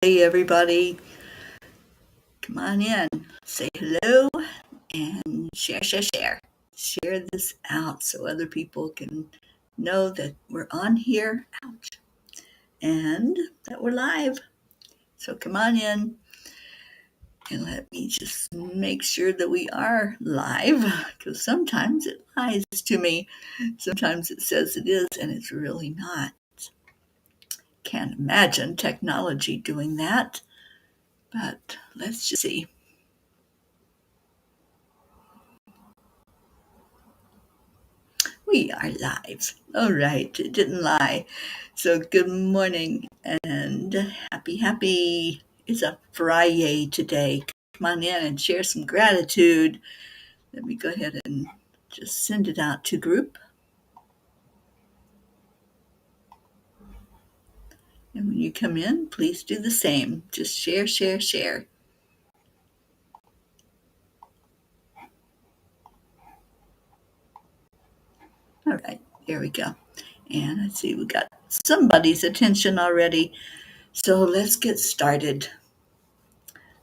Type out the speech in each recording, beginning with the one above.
Hey, everybody. Come on in, say hello, and share. Share this out so other people can know that we're on here, ouch, and that we're live. So come on in and let me just make sure that we are live, because sometimes it lies to me. Sometimes it says it is, and it's really not. Can't imagine technology doing that, but let's just see. We are live. All right, it didn't lie. So good morning and happy. It's a Friday today. Come on in and share some gratitude. Let me go ahead and just send it out to group. And when you come in, please do the same. Just share. All right, there we go. And let's see, we got somebody's attention already. So let's get started.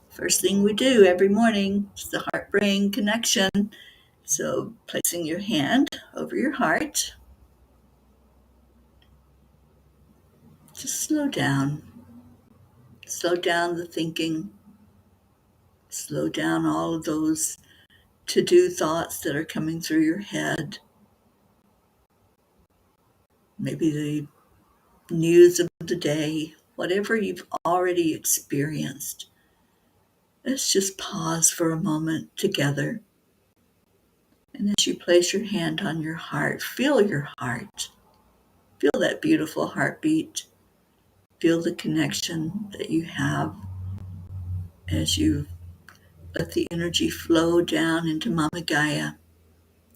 First thing we do every morning is the heart-brain connection. So placing your hand over your heart, just slow down. Slow down the thinking. Slow down all of those to-do thoughts that are coming through your head. Maybe the news of the day, whatever you've already experienced. Let's just pause for a moment together. And as you place your hand on your heart, feel your heart. Feel that beautiful heartbeat. Feel the connection that you have as you let the energy flow down into Mama Gaia.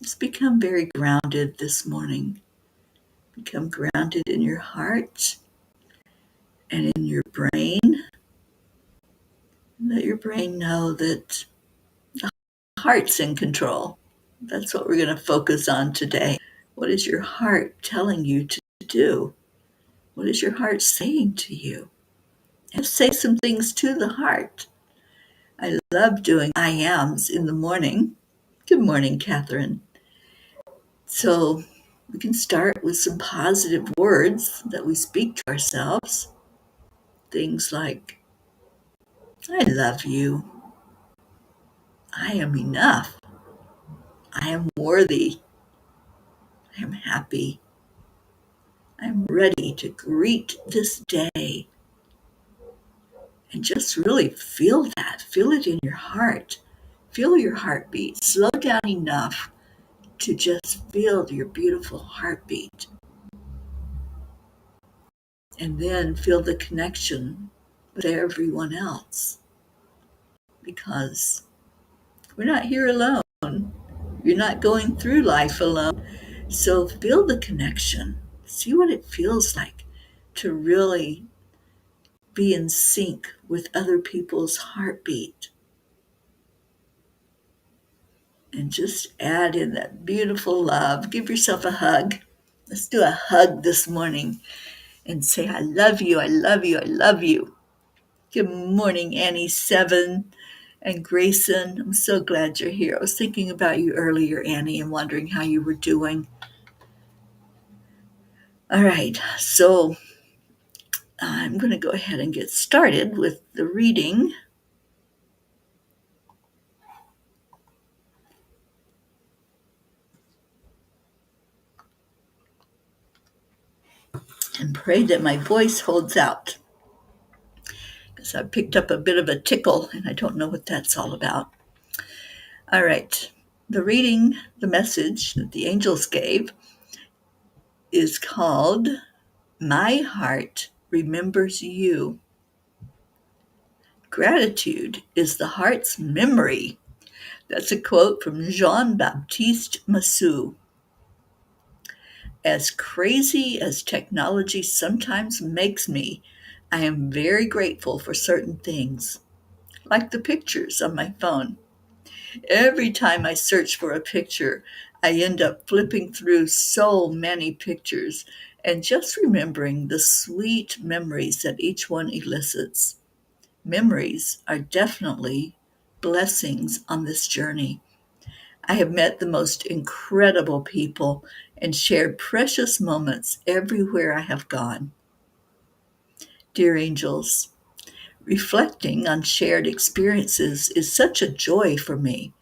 Just become very grounded this morning. Become grounded in your heart and in your brain. Let your brain know that the heart's in control. That's what we're going to focus on today. What is your heart telling you to do? What is your heart saying to you? And say some things to the heart. I love doing I ams in the morning. Good morning, Catherine. So we can start with some positive words that we speak to ourselves. Things like, I love you. I am enough. I am worthy. I am happy. I am ready to greet this day. And just really feel that. Feel it in your heart. Feel your heartbeat. Slow down enough to just feel your beautiful heartbeat. And then feel the connection with everyone else. Because we're not here alone. You're not going through life alone. So feel the connection. See what it feels like to really be in sync with other people's heartbeat. And just add in that beautiful love. Give yourself a hug. Let's do a hug this morning and say, I love you, I love you, I love you. Good morning, Annie 7 and Grayson. I'm so glad you're here. I was thinking about you earlier, Annie, and wondering how you were doing. All right, so I'm going to go ahead and get started with the reading. And pray that my voice holds out. Because I picked up a bit of a tickle, and I don't know what that's all about. All right, the reading, the message that the angels gave is called, My Heart Remembers You. Gratitude is the heart's memory. That's a quote from Jean-Baptiste Massou. As crazy as technology sometimes makes me, I am very grateful for certain things, like the pictures on my phone. Every time I search for a picture, I end up flipping through so many pictures and just remembering the sweet memories that each one elicits. Memories are definitely blessings on this journey. I have met the most incredible people and shared precious moments everywhere I have gone. Dear angels, reflecting on shared experiences is such a joy for me.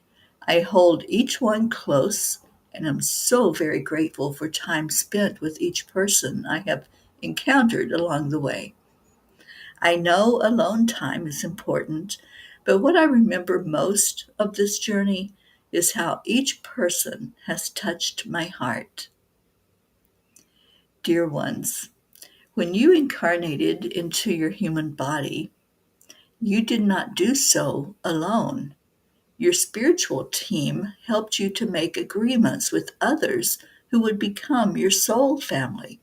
I hold each one close, and I'm so very grateful for time spent with each person I have encountered along the way. I know alone time is important, but what I remember most of this journey is how each person has touched my heart. Dear ones, when you incarnated into your human body, you did not do so alone. Your spiritual team helped you to make agreements with others who would become your soul family,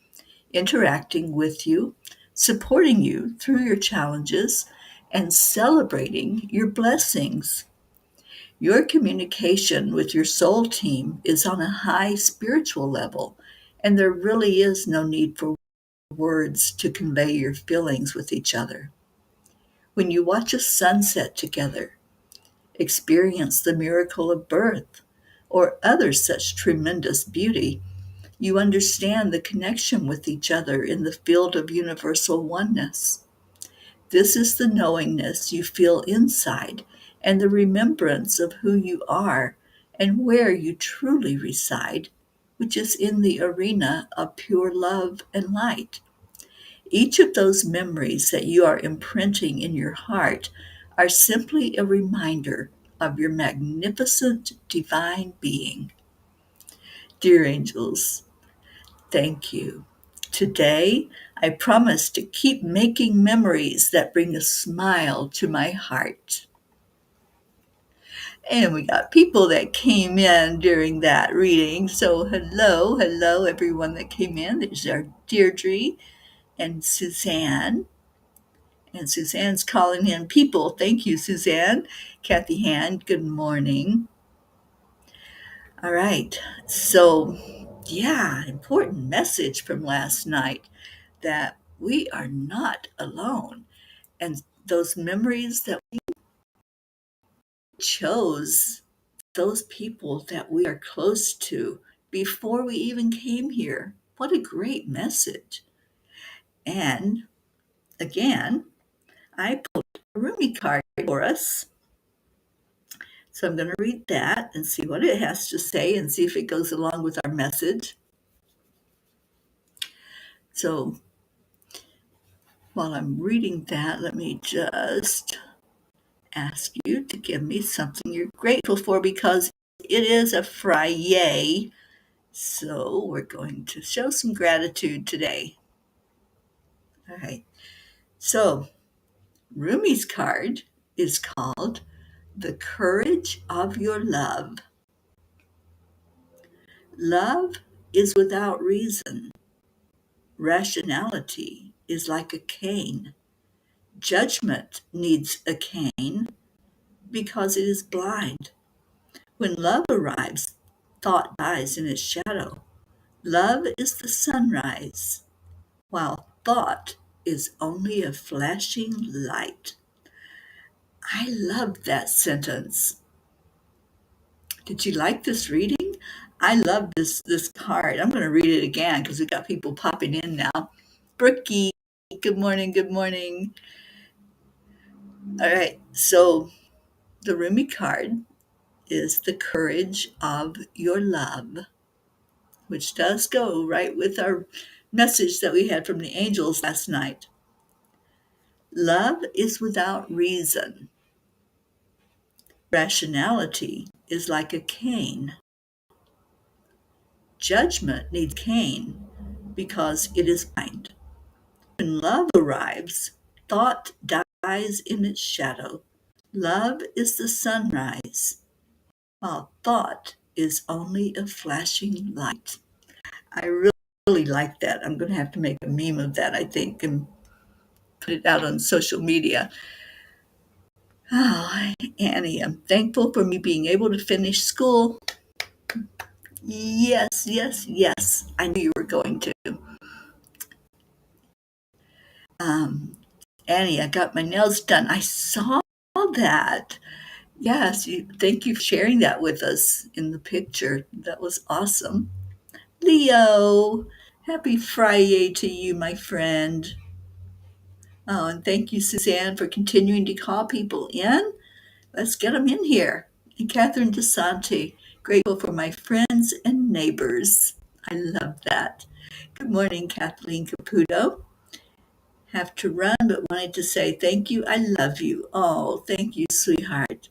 interacting with you, supporting you through your challenges, and celebrating your blessings. Your communication with your soul team is on a high spiritual level, and there really is no need for words to convey your feelings with each other. When you watch a sunset together, experience the miracle of birth, or other such tremendous beauty, you understand the connection with each other in the field of universal oneness. This is the knowingness you feel inside and the remembrance of who you are and where you truly reside, which is in the arena of pure love and light. Each of those memories that you are imprinting in your heart are simply a reminder of your magnificent divine being. Dear angels, thank you. Today, I promise to keep making memories that bring a smile to my heart. And we got people that came in during that reading. So, hello, everyone that came in. There's our Deirdre and Suzanne. And Suzanne's calling in people. Thank you, Suzanne. Kathy Hand, good morning. All right. So, yeah, important message from last night that we are not alone. And those memories that we chose, those people that we are close to before we even came here. What a great message. And again, I pulled a Rumi card for us. So I'm going to read that and see what it has to say and see if it goes along with our message. So while I'm reading that, let me just ask you to give me something you're grateful for because it is a Friday. So we're going to show some gratitude today. All right. So Rumi's card is called The Courage of Your Love. Love is without reason. Rationality is like a cane. Judgment needs a cane because it is blind. When love arrives, thought dies in its shadow. Love is the sunrise, while thought is only a flashing light. I love that sentence. Did you like this reading? I love this card. I'm going to read it again because we got people popping in now. Brookie, good morning, good morning. All right, so the Rumi card is the courage of your love, which does go right with our message that we had from the angels last night. Love is without reason. Rationality is like a cane. Judgment needs cane because it is blind. When love arrives, thought dies in its shadow. Love is the sunrise, while thought is only a flashing light. I really like that. I'm going to have to make a meme of that, I think, and put it out on social media. Oh, Annie, I'm thankful for me being able to finish school. Yes, yes, yes. I knew you were going to. Um, Annie, I got my nails done. I saw that. Yes, thank you for sharing that with us in the picture. That was awesome. Leo, happy Friday to you, my friend. Oh, and thank you, Suzanne, for continuing to call people in. Let's get them in here. And Catherine DeSanti, grateful for my friends and neighbors. I love that. Good morning, Kathleen Caputo. Have to run, but wanted to say thank you. I love you. Oh, thank you, sweetheart.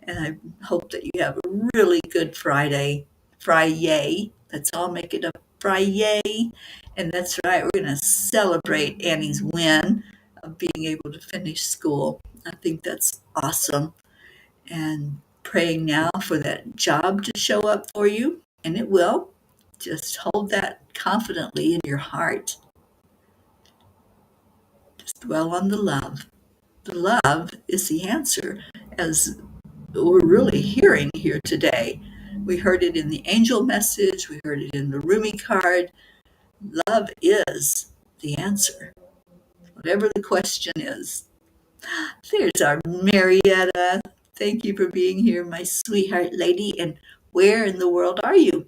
And I hope that you have a really good Friday. Friday. Let's all make it a Friday. And that's right, we're going to celebrate Annie's win of being able to finish school. I think that's awesome. And praying now for that job to show up for you, and it will. Just hold that confidently in your heart. Just dwell on the love. The love is the answer, as we're really hearing here today. We heard it in the angel message, we heard it in the Rumi card. Love is the answer, whatever the question is. There's our Marietta. Thank you for being here, my sweetheart lady. And where in the world are you?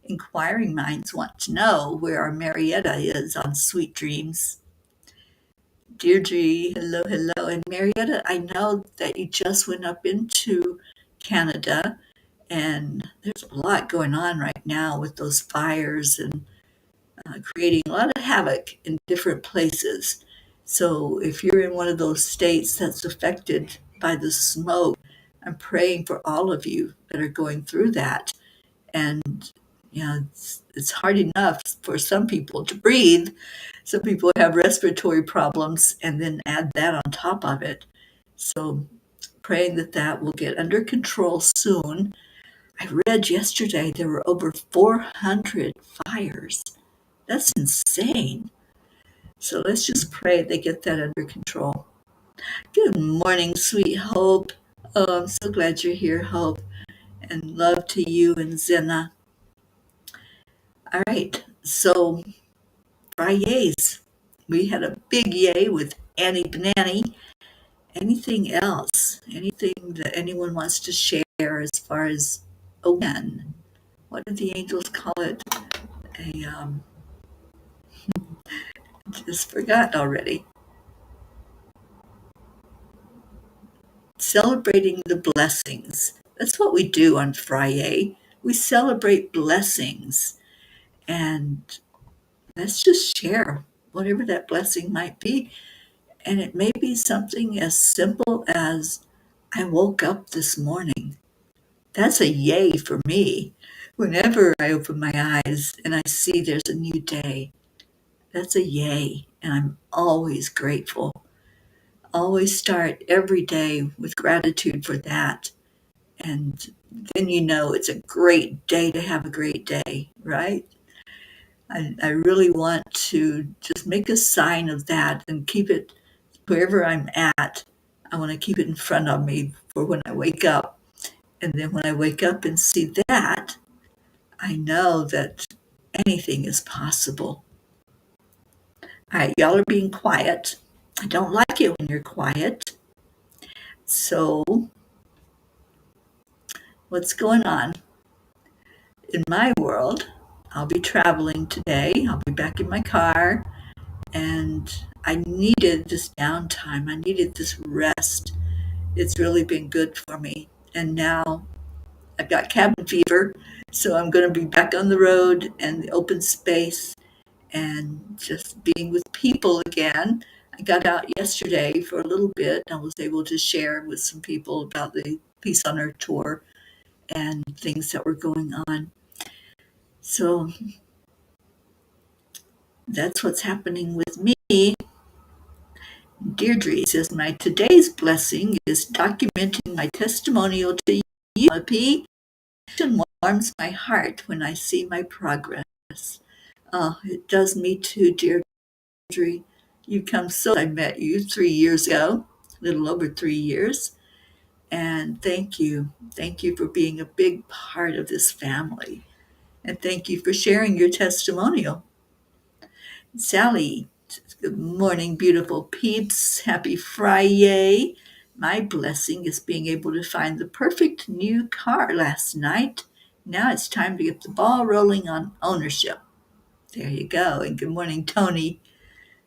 Inquiring minds want to know where our Marietta is on Sweet Dreams. Deirdre, hello, hello. And Marietta, I know that you just went up into Canada, and there's a lot going on right now with those fires and creating a lot of havoc in different places. So if you're in one of those states that's affected by the smoke, I'm praying for all of you that are going through that. And it's hard enough for some people to breathe. Some people have respiratory problems, and then add that on top of it. So praying that that will get under control soon. I read yesterday there were over 400 fires. That's insane. So let's just pray they get that under control. Good morning, sweet Hope. Oh, I'm so glad you're here, Hope. And love to you and Zena. All right, so Fridays. We had a big yay with Annie Banani. Anything else? Anything that anyone wants to share as far as a win? What did the angels call it? A just forgot already. Celebrating the blessings. That's what we do on Friday. We celebrate blessings, and let's just share whatever that blessing might be. And it may be something as simple as I woke up this morning. That's a yay for me. Whenever I open my eyes and I see there's a new day, that's a yay. And I'm always grateful. Always start every day with gratitude for that. And then it's a great day to have a great day, right? I really want to just make a sign of that and keep it wherever I'm at. I want to keep it in front of me for when I wake up. And then when I wake up and see that, I know that anything is possible. All right, y'all are being quiet. I don't like it when you're quiet. So, what's going on? In my world, I'll be traveling today. I'll be back in my car. And I needed this downtime. I needed this rest. It's really been good for me. And now I've got cabin fever. So I'm going to be back on the road and the open space and just being with people again. I got out yesterday for a little bit. I was able to share with some people about the Peace on Earth tour and things that were going on. So that's what's happening with me. Deirdre says, my today's blessing is documenting my testimonial to you. It warms my heart when I see my progress. Oh, it does me too, Deirdre. You've come so. I met you 3 years ago, a little over 3 years. And thank you. Thank you for being a big part of this family. And thank you for sharing your testimonial. Sally, Good morning, beautiful peeps. Happy Friday. My blessing is being able to find the perfect new car last night. Now it's time to get the ball rolling on ownership. There you go. And good morning, Tony.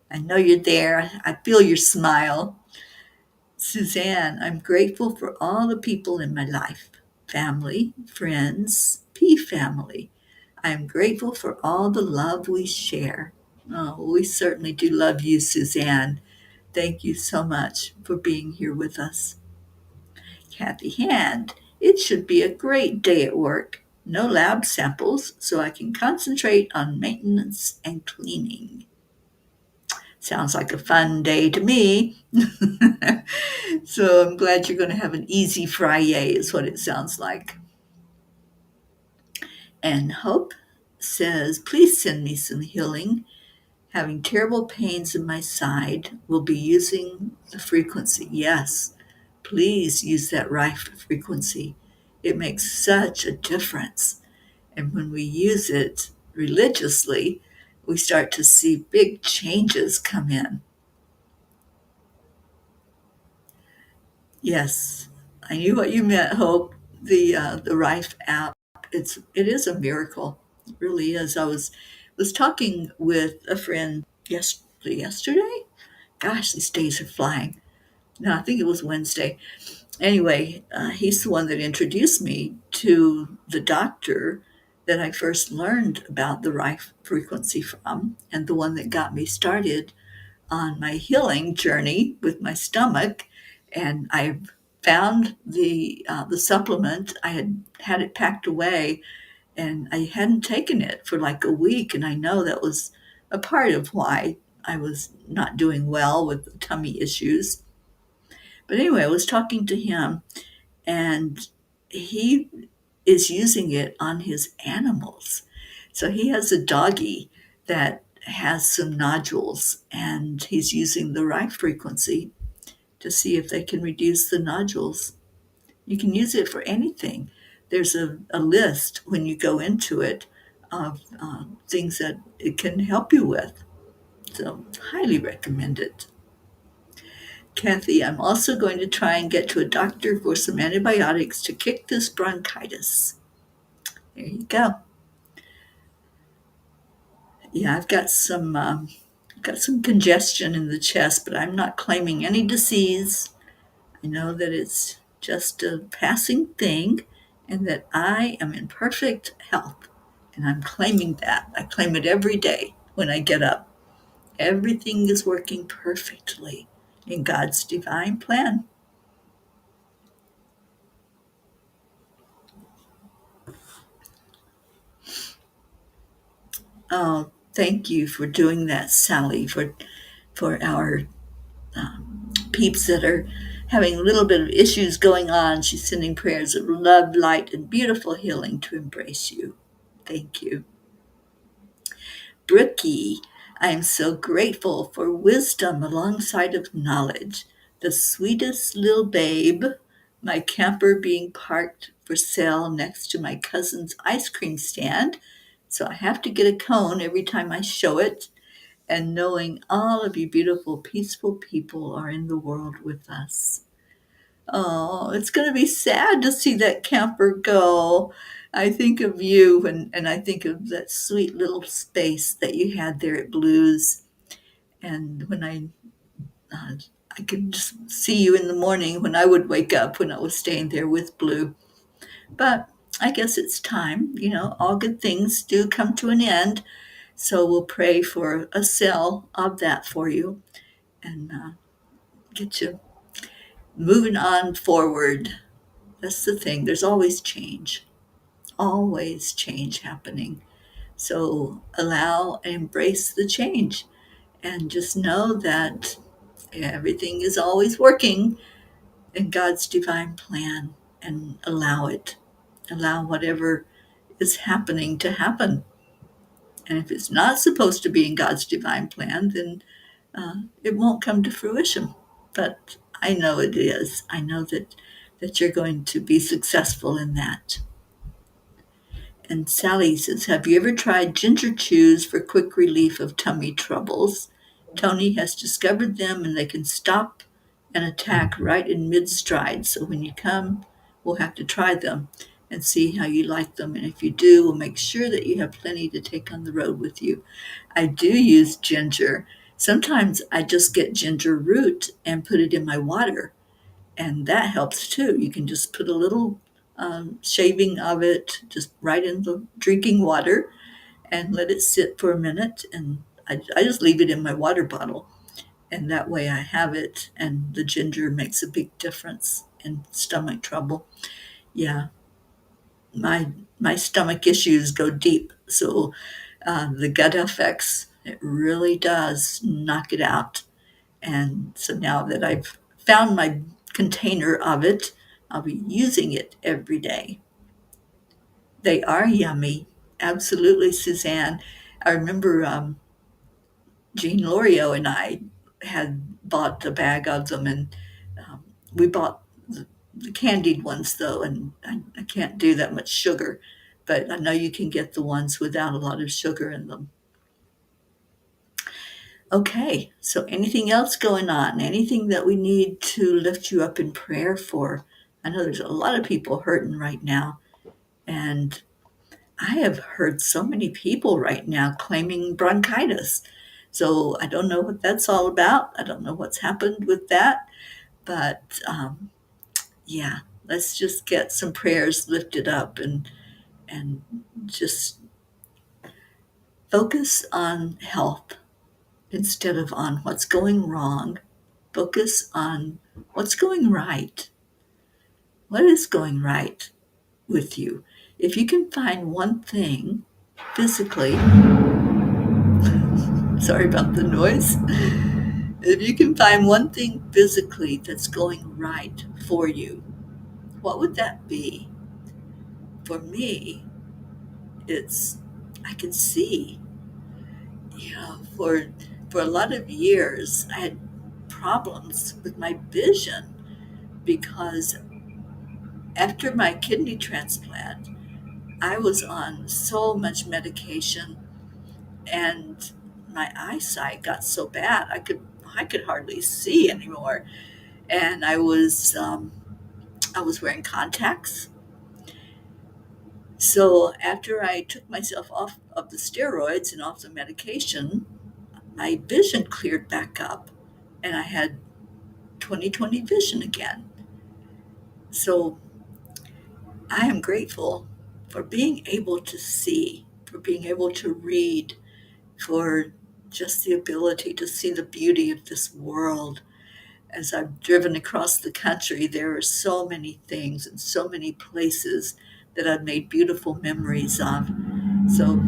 I know you're there. I feel your smile. Suzanne, I'm grateful for all the people in my life, family, friends, P family. I am grateful for all the love we share. Oh, we certainly do love you, Suzanne. Thank you so much for being here with us. Kathy Hand, it should be a great day at work. No lab samples, so I can concentrate on maintenance and cleaning. Sounds like a fun day to me. So I'm glad you're going to have an easy Friday, is what it sounds like. And Hope says, please send me some healing. Having terrible pains in my side. Will be using the frequency. Yes, please use that right frequency. It makes such a difference. And when we use it religiously, we start to see big changes come in. Yes, I knew what you meant, Hope. The Rife app, it is a miracle. It really is. I was talking with a friend yesterday. Gosh, these days are flying. No, I think it was Wednesday. Anyway, he's the one that introduced me to the doctor that I first learned about the Rife frequency from, and the one that got me started on my healing journey with my stomach. And I found the supplement. I had it packed away, and I hadn't taken it for like a week. And I know that was a part of why I was not doing well with the tummy issues. But anyway, I was talking to him, and he is using it on his animals. So he has a doggie that has some nodules, and he's using the right frequency to see if they can reduce the nodules. You can use it for anything. There's a list when you go into it of things that it can help you with. So, highly recommend it. Kathy, I'm also going to try and get to a doctor for some antibiotics to kick this bronchitis. There you go. Yeah, I've got some congestion in the chest, but I'm not claiming any disease. I know that it's just a passing thing and that I am in perfect health. And I'm claiming that. I claim it every day when I get up. Everything is working perfectly in God's divine plan. Oh, thank you for doing that, Sally, for our peeps that are having a little bit of issues going on. She's sending prayers of love, light, and beautiful healing to embrace you. Thank you. Brookie, I am so grateful for wisdom alongside of knowledge. The sweetest little babe, my camper being parked for sale next to my cousin's ice cream stand. So I have to get a cone every time I show it. And knowing all of you beautiful, peaceful people are in the world with us. Oh, it's going to be sad to see that camper go. I think of you and I think of that sweet little space that you had there at Blues. And when uh, I could just see you in the morning when I would wake up when I was staying there with Blue. But I guess it's time. All good things do come to an end. So we'll pray for a sale of that for you and get you moving on forward. That's the thing. There's always change happening. So allow and embrace the change and just know that everything is always working in God's divine plan and allow it. Allow whatever is happening to happen. And if it's not supposed to be in God's divine plan, then it won't come to fruition. But I know it is. I know that you're going to be successful in that. And Sally says, have you ever tried ginger chews for quick relief of tummy troubles? Tony has discovered them and they can stop and attack right in mid-stride. So when you come, we'll have to try them and see how you like them. And if you do, we'll make sure that you have plenty to take on the road with you. I do use ginger. Sometimes I just get ginger root and put it in my water, and that helps too. You can just put a little shaving of it just right in the drinking water and let it sit for a minute. And I just leave it in my water bottle. And that way I have it, and the ginger makes a big difference in stomach trouble. Yeah, my stomach issues go deep. So the gut effects, it really does knock it out. And so now that I've found my container of it, I'll be using it every day. They are yummy. Absolutely, Suzanne. I remember Jean Lorio and I had bought a bag of them, and um, we bought the candied ones though, and I can't do that much sugar, but I know you can get the ones without a lot of sugar in them. Okay, so anything else going on? Anything that we need to lift you up in prayer for? I know there's a lot of people hurting right now, and I have heard so many people right now claiming bronchitis. So I don't know what that's all about. I don't know what's happened with that, but yeah, let's just get some prayers lifted up and just focus on health instead of on what's going wrong. Focus on what's going right. What is going right with you? If you can find one thing physically, sorry about the noise, if you can find one thing physically that's going right for you, what would that be? For me, it's I can see. For a lot of years, I had problems with my vision because after my kidney transplant, I was on so much medication, and my eyesight got so bad I could hardly see anymore, and I was wearing contacts. So after I took myself off of the steroids and off the medication, my vision cleared back up, and I had 20/20 vision again. So I am grateful for being able to see, for being able to read, for just the ability to see the beauty of this world. As I've driven across the country, there are so many things and so many places that I've made beautiful memories of. So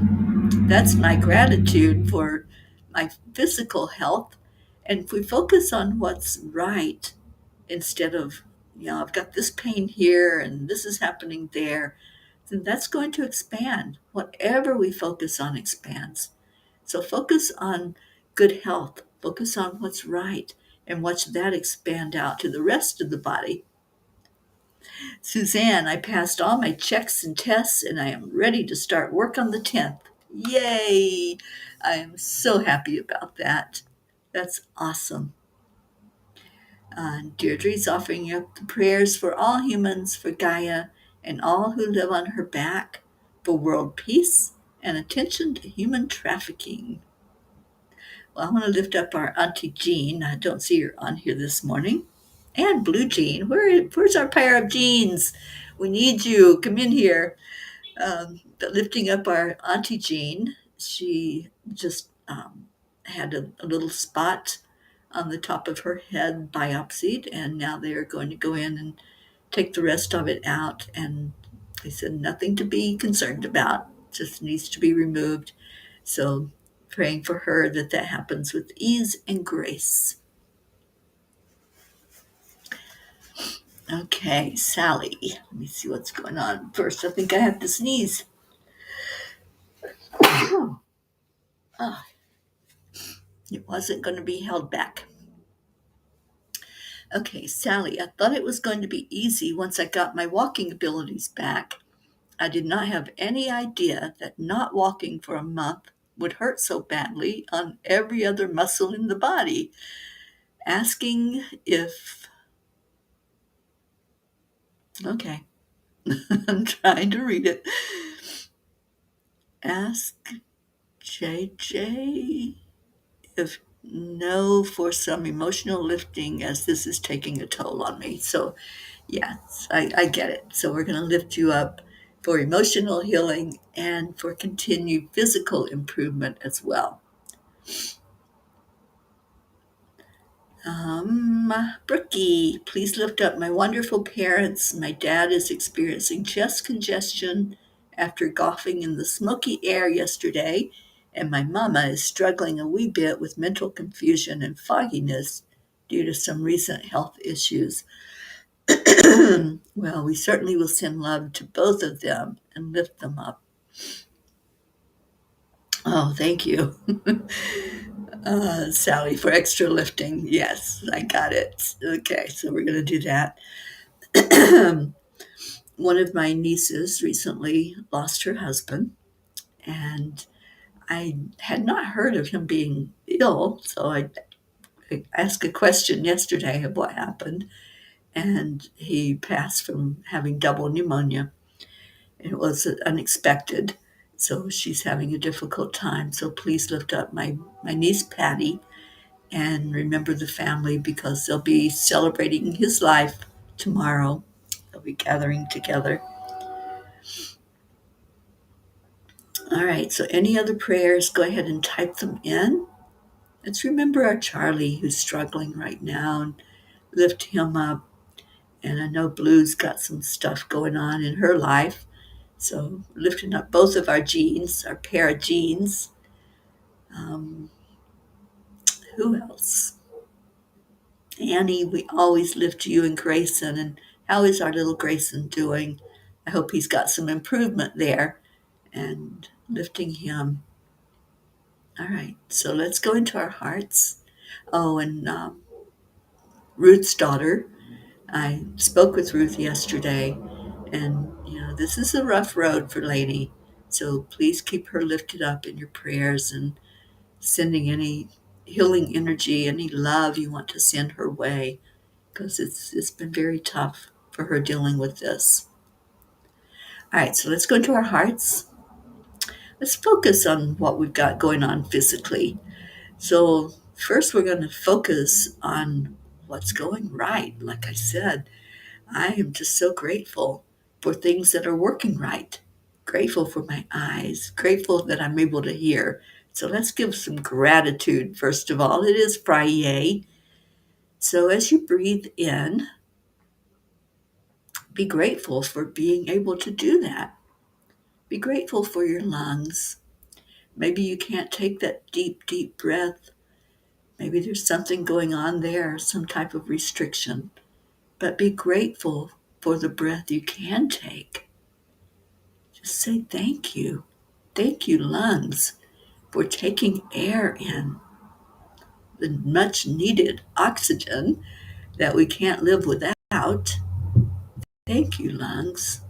that's my gratitude for my physical health. And if we focus on what's right instead of, I've got this pain here and this is happening there, then that's going to expand. Whatever we focus on expands. So focus on good health, focus on what's right, and watch that expand out to the rest of the body. Suzanne, I passed all my checks and tests and I am ready to start work on the 10th. Yay! I am so happy about that. That's awesome. Deirdre's offering up the prayers for all humans, for Gaia, and all who live on her back, for world peace and attention to human trafficking. Well, I want to lift up our Auntie Jean. I don't see her on here this morning. And Blue Jean. Where's our pair of jeans? We need you. Come in here. But lifting up our Auntie Jean, she just had a little spot on the top of her head biopsied, and now they are going to go in and take the rest of it out. And they said nothing to be concerned about, just needs to be removed. So praying for her that happens with ease and grace. Okay, Sally. Let me see what's going on. First, I think I have to sneeze. Oh, it wasn't going to be held back. Okay, Sally, I thought it was going to be easy once I got my walking abilities back. I did not have any idea that not walking for a month would hurt so badly on every other muscle in the body, asking if, okay, I'm trying to read it. Ask JJ if no for some emotional lifting as this is taking a toll on me. So, yes, I get it. So, we're going to lift you up for emotional healing and for continued physical improvement as well. Brookie, please lift up my wonderful parents. My dad is experiencing chest congestion after golfing in the smoky air yesterday, and my mama is struggling a wee bit with mental confusion and fogginess due to some recent health issues. Well, we certainly will send love to both of them and lift them up. Oh, thank you, Sally, for extra lifting. Yes, I got it. Okay, so we're going to do that. One of my nieces recently lost her husband, and I had not heard of him being ill, so I asked a question yesterday of what happened, and he passed from having double pneumonia. It was unexpected, so she's having a difficult time. So please lift up my niece Patty and remember the family because they'll be celebrating his life tomorrow. They'll be gathering together. All right, so any other prayers, go ahead and type them in. Let's remember our Charlie who's struggling right now and lift him up. And I know Blue's got some stuff going on in her life. So lifting up both of our genes, our pair of genes. Um, who else? Annie, we always lift you and Grayson. And how is our little Grayson doing? I hope he's got some improvement there and lifting him. All right, so let's go into our hearts. Oh, and Ruth's daughter. I spoke with Ruth yesterday, and this is a rough road for Lady. So please keep her lifted up in your prayers and sending any healing energy, any love you want to send her way, because it's been very tough for her dealing with this. All right, so let's go into our hearts. Let's focus on what we've got going on physically. So first, we're going to focus on what's going right. Like I said, I am just so grateful for things that are working right. Grateful for my eyes, grateful that I'm able to hear. So let's give some gratitude. First of all, it is Friday. So as you breathe in, be grateful for being able to do that. Be grateful for your lungs. Maybe you can't take that deep, deep breath. Maybe there's something going on there, some type of restriction. But be grateful for the breath you can take. Just say thank you. Thank you, lungs, for taking air in, the much needed oxygen that we can't live without. Thank you, lungs,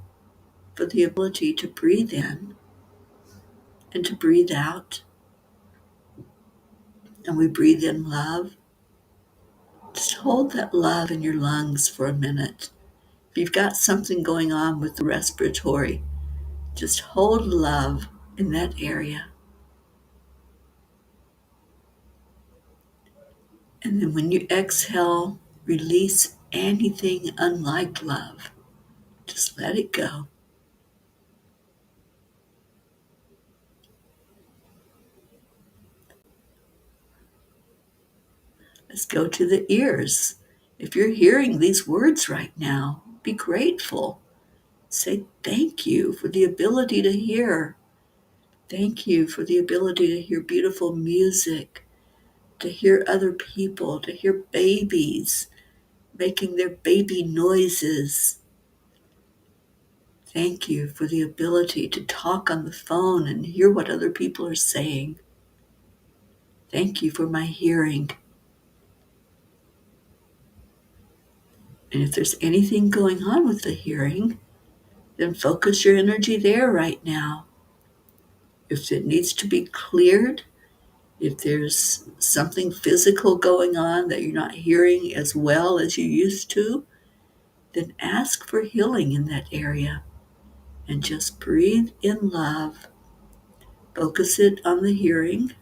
for the ability to breathe in and to breathe out. And we breathe in love. Just hold that love in your lungs for a minute. If you've got something going on with the respiratory, just hold love in that area. And then when you exhale, release anything unlike love. Just let it go. Let's go to the ears. If you're hearing these words right now, be grateful. Say thank you for the ability to hear. Thank you for the ability to hear beautiful music, to hear other people, to hear babies making their baby noises. Thank you for the ability to talk on the phone and hear what other people are saying. Thank you for my hearing. And if there's anything going on with the hearing, then focus your energy there right now. If it needs to be cleared, if there's something physical going on that you're not hearing as well as you used to, then ask for healing in that area and just breathe in love. Focus it on the hearing.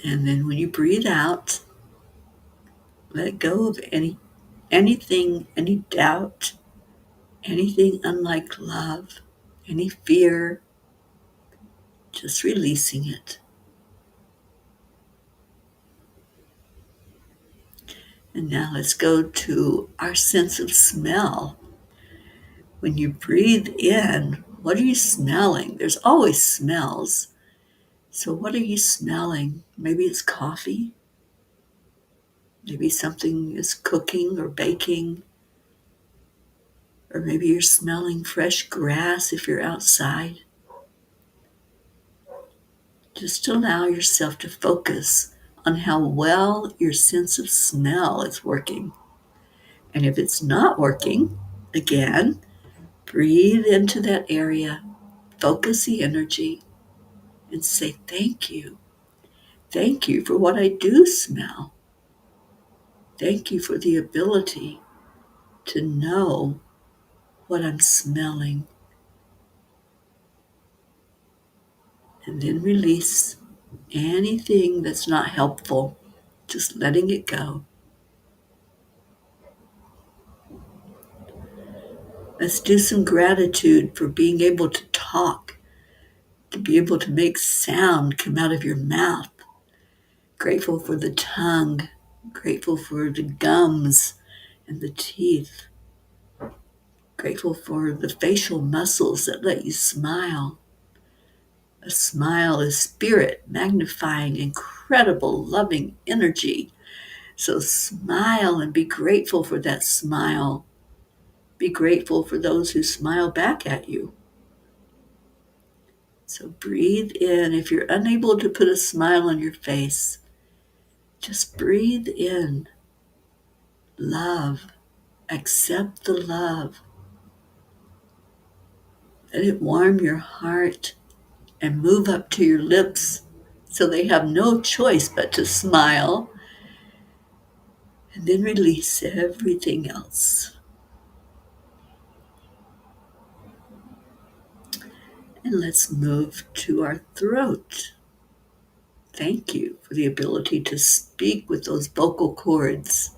And then when you breathe out, let go of anything, any doubt, anything unlike love, any fear, just releasing it. And now let's go to our sense of smell. When you breathe in, what are you smelling? There's always smells. So what are you smelling? Maybe it's coffee. Maybe something is cooking or baking. Or maybe you're smelling fresh grass if you're outside. Just allow yourself to focus on how well your sense of smell is working. And if it's not working, again, breathe into that area, focus the energy, and say thank you. Thank you for what I do smell. Thank you for the ability to know what I'm smelling. And then release anything that's not helpful, just letting it go. Let's do some gratitude for being able to talk, to be able to make sound come out of your mouth. Grateful for the tongue, grateful for the gums and the teeth. Grateful for the facial muscles that let you smile. A smile is spirit magnifying incredible loving energy. So smile and be grateful for that smile. Be grateful for those who smile back at you. So breathe in. If you're unable to put a smile on your face, just breathe in love. Accept the love. Let it warm your heart and move up to your lips so they have no choice but to smile. And then release everything else. And let's move to our throat. Thank you for the ability to speak with those vocal cords,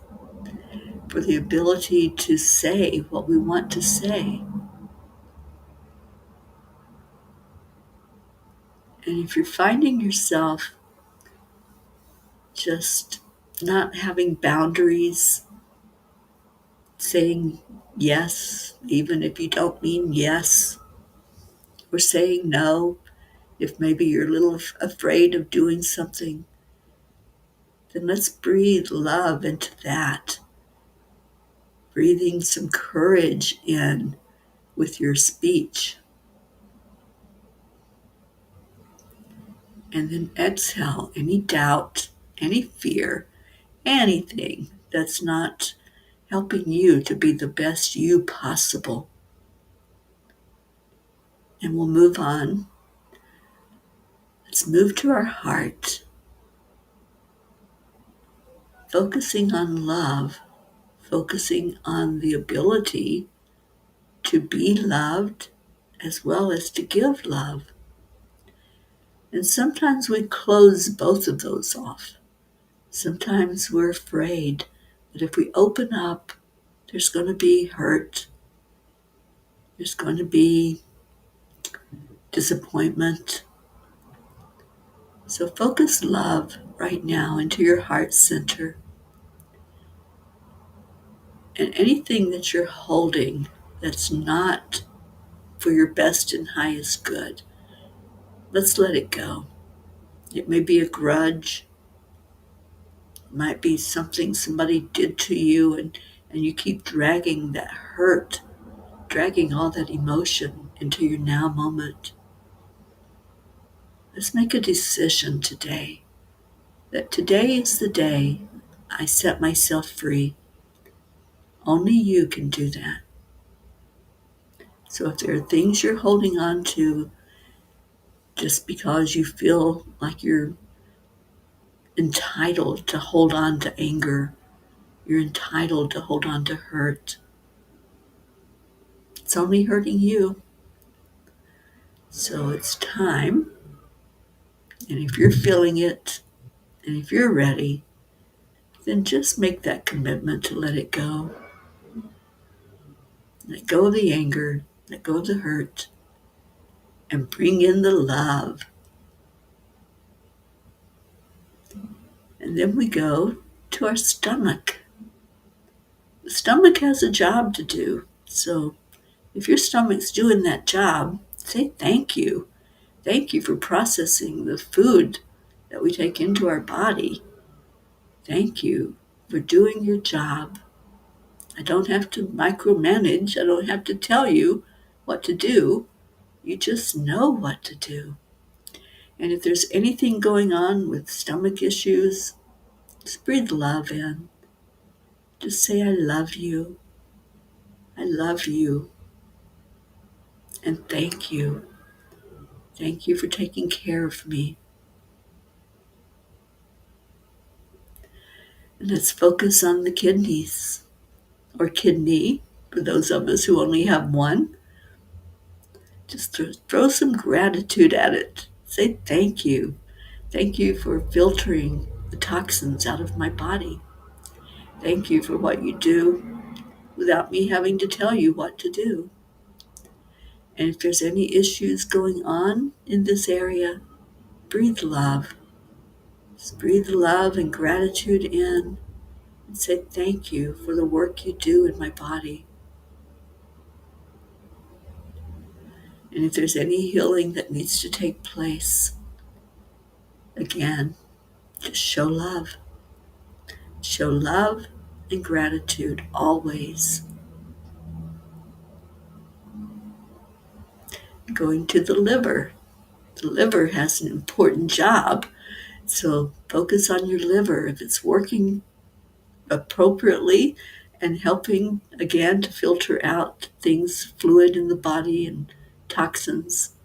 for the ability to say what we want to say. And if you're finding yourself just not having boundaries, saying yes, even if you don't mean yes, or saying no, if maybe you're a little afraid of doing something, then let's breathe love into that. Breathing some courage in with your speech. And then exhale any doubt, any fear, anything that's not helping you to be the best you possible. And we'll move on. Let's move to our heart, focusing on love, focusing on the ability to be loved as well as to give love. And sometimes we close both of those off. Sometimes we're afraid that if we open up, there's going to be hurt, there's going to be disappointment. So focus love right now into your heart center. And anything that you're holding that's not for your best and highest good, let's let it go. It may be a grudge. It might be something somebody did to you, and you keep dragging that hurt, dragging all that emotion into your now moment. Let's make a decision today that today is the day I set myself free. Only you can do that. So if there are things you're holding on to just because you feel like you're entitled to hold on to anger, you're entitled to hold on to hurt, it's only hurting you. So it's time, and if you're feeling it, and if you're ready, then just make that commitment to let it go. Let go of the anger, let go of the hurt, and bring in the love. And then we go to our stomach. The stomach has a job to do. So if your stomach's doing that job, say thank you. Thank you for processing the food that we take into our body. Thank you for doing your job. I don't have to micromanage. I don't have to tell you what to do. You just know what to do. And if there's anything going on with stomach issues, just breathe love in. Just say, I love you. I love you. And thank you. Thank you for taking care of me. And let's focus on the kidneys, or kidney, for those of us who only have one. Just throw some gratitude at it. Say thank you. Thank you for filtering the toxins out of my body. Thank you for what you do without me having to tell you what to do. And if there's any issues going on in this area, breathe love. Just breathe love and gratitude in and say thank you for the work you do in my body. And if there's any healing that needs to take place, again, just show love. Show love and gratitude always. Going to the liver. The liver has an important job, so focus on your liver. If it's working appropriately and helping, again, to filter out things, fluid in the body and toxins,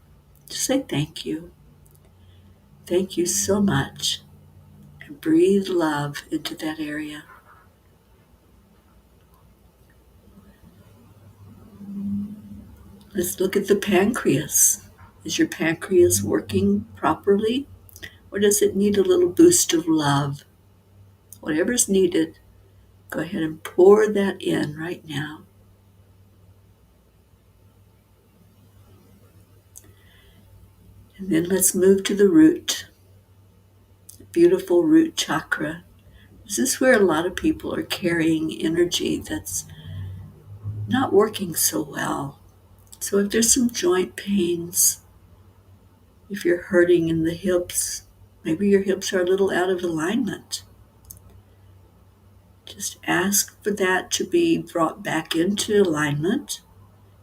just say thank you. Thank you so much. And breathe love into that area. Let's look at the pancreas. Is your pancreas working properly? Or does it need a little boost of love? Whatever's needed, go ahead and pour that in right now. And then let's move to the root, the beautiful root chakra. This is where a lot of people are carrying energy that's not working so well. So if there's some joint pains, if you're hurting in the hips, maybe your hips are a little out of alignment, just ask for that to be brought back into alignment,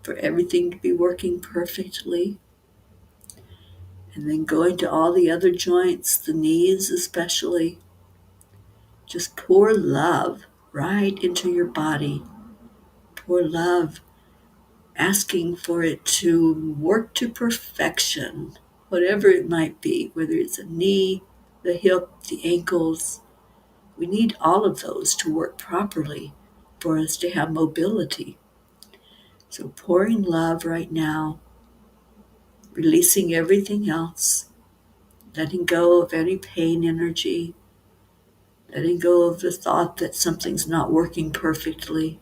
for everything to be working perfectly. And then going to all the other joints, the knees especially, just pour love right into your body. Pour love, asking for it to work to perfection, whatever it might be, whether it's a knee, the hip, the ankles. We need all of those to work properly for us to have mobility. So pouring love right now, releasing everything else, letting go of any pain energy, letting go of the thought that something's not working perfectly,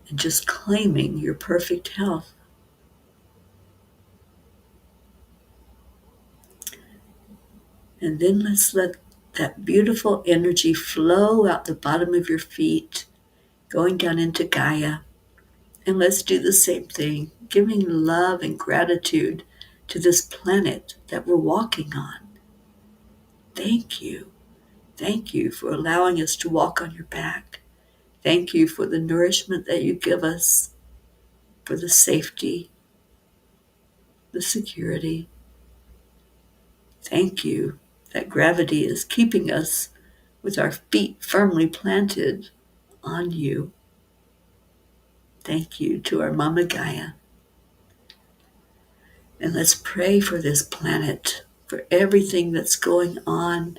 and just claiming your perfect health. And then let's let that beautiful energy flow out the bottom of your feet, going down into Gaia. And let's do the same thing, giving love and gratitude to this planet that we're walking on. Thank you. Thank you for allowing us to walk on your back. Thank you for the nourishment that you give us, for the safety, the security. Thank you that gravity is keeping us with our feet firmly planted on you. Thank you to our Mama Gaia. And let's pray for this planet, for everything that's going on,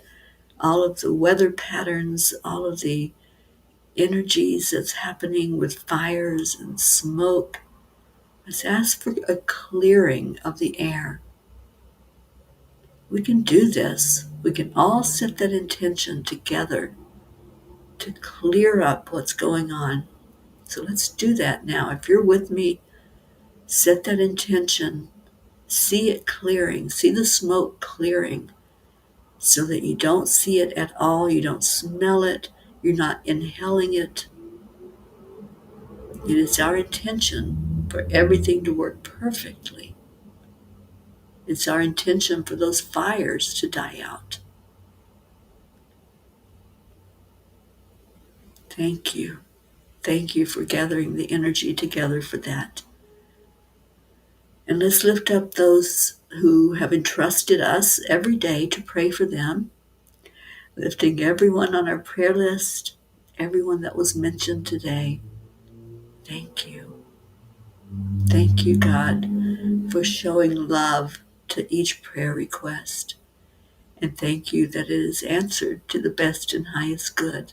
all of the weather patterns, all of the energies that's happening with fires and smoke. Let's ask for a clearing of the air. We can do this. We can all set that intention together to clear up what's going on. So let's do that now. If you're with me, set that intention. See it clearing. See the smoke clearing so that you don't see it at all. You don't smell it. You're not inhaling it. It is our intention for everything to work perfectly. It's our intention for those fires to die out. Thank you. Thank you for gathering the energy together for that. And let's lift up those who have entrusted us every day to pray for them, lifting everyone on our prayer list, everyone that was mentioned today. Thank you. Thank you, God, for showing love to each prayer request. And thank you that it is answered to the best and highest good.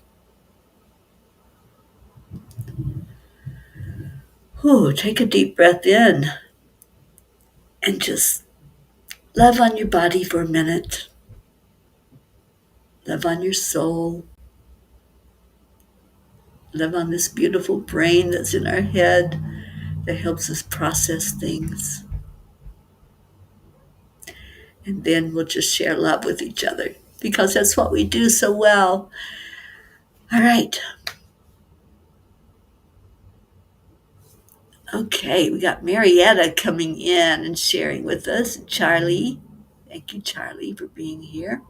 Take a deep breath in and just love on your body for a minute. Love on your soul. Love on this beautiful brain that's in our head that helps us process things. And then we'll just share love with each other because that's what we do so well. All right. Okay, we got Marietta coming in and sharing with us. Charlie. Thank you, Charlie, for being here.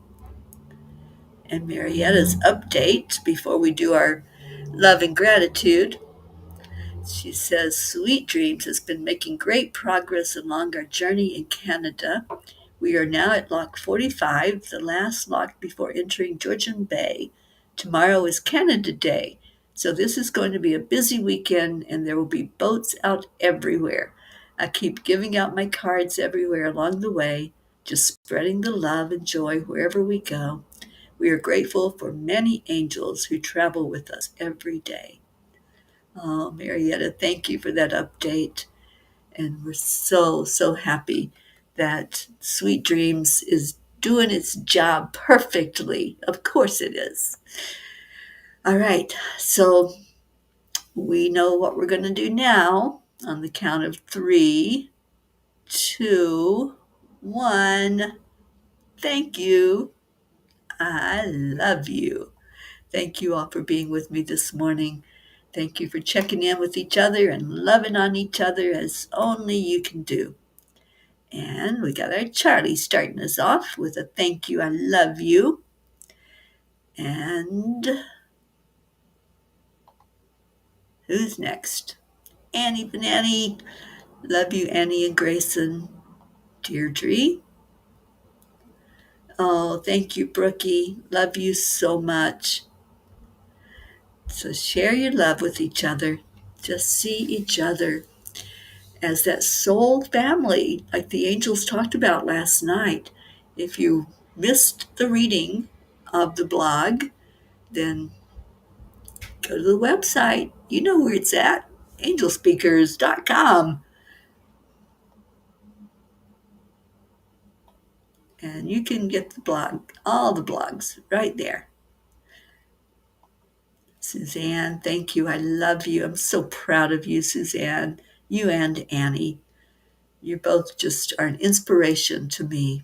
And Marietta's update before we do our love and gratitude. She says, Sweet Dreams has been making great progress along our journey in Canada. We are now at Lock 45, the last lock before entering Georgian Bay. Tomorrow is Canada Day, so this is going to be a busy weekend and there will be boats out everywhere. I keep giving out my cards everywhere along the way, just spreading the love and joy wherever we go. We are grateful for many angels who travel with us every day. Oh, Marietta, thank you for that update. And we're so, so happy that Sweet Dreams is doing its job perfectly. Of course it is. All right, so we know what we're going to do now on the count of 3, 2, 1. Thank you. I love you. Thank you all for being with me this morning. Thank you for checking in with each other and loving on each other as only you can do. And we got our Charlie starting us off with a thank you, I love you. And who's next? Annie Banani. Love you, Annie and Grayson. Deirdre. Oh, thank you, Brookie. Love you so much. So share your love with each other. Just see each other as that soul family, like the angels talked about last night. If you missed the reading of the blog, then go to the website. You know where it's at, angelspeakers.com. And you can get the blog, all the blogs right there. Suzanne, thank you. I love you. I'm so proud of you, Suzanne. You and Annie. You both just are an inspiration to me.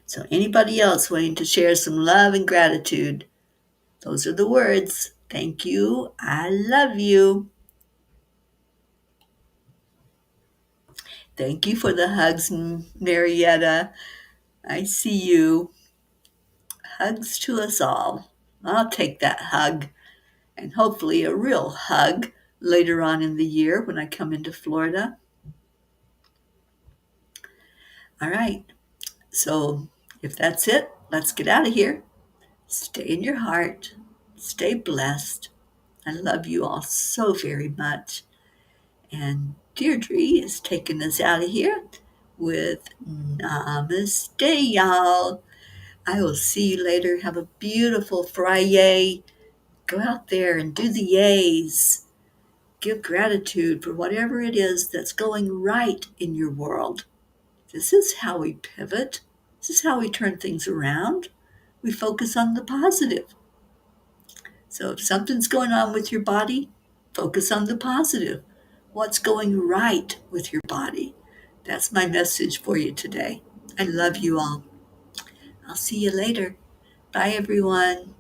So anybody else wanting to share some love and gratitude, those are the words. Thank you. I love you. Thank you for the hugs, Marietta. I see you. Hugs to us all. I'll take that hug, and hopefully a real hug later on in the year when I come into Florida. All right. So if that's it, let's get out of here. Stay in your heart. Stay blessed. I love you all so very much. And Deirdre is taking us out of here with Namaste, y'all. I will see you later. Have a beautiful Friday. Go out there and do the yays. Give gratitude for whatever it is that's going right in your world. This is how we pivot. This is how we turn things around. We focus on the positive. So if something's going on with your body, focus on the positive. What's going right with your body? That's my message for you today. I love you all. I'll see you later. Bye, everyone.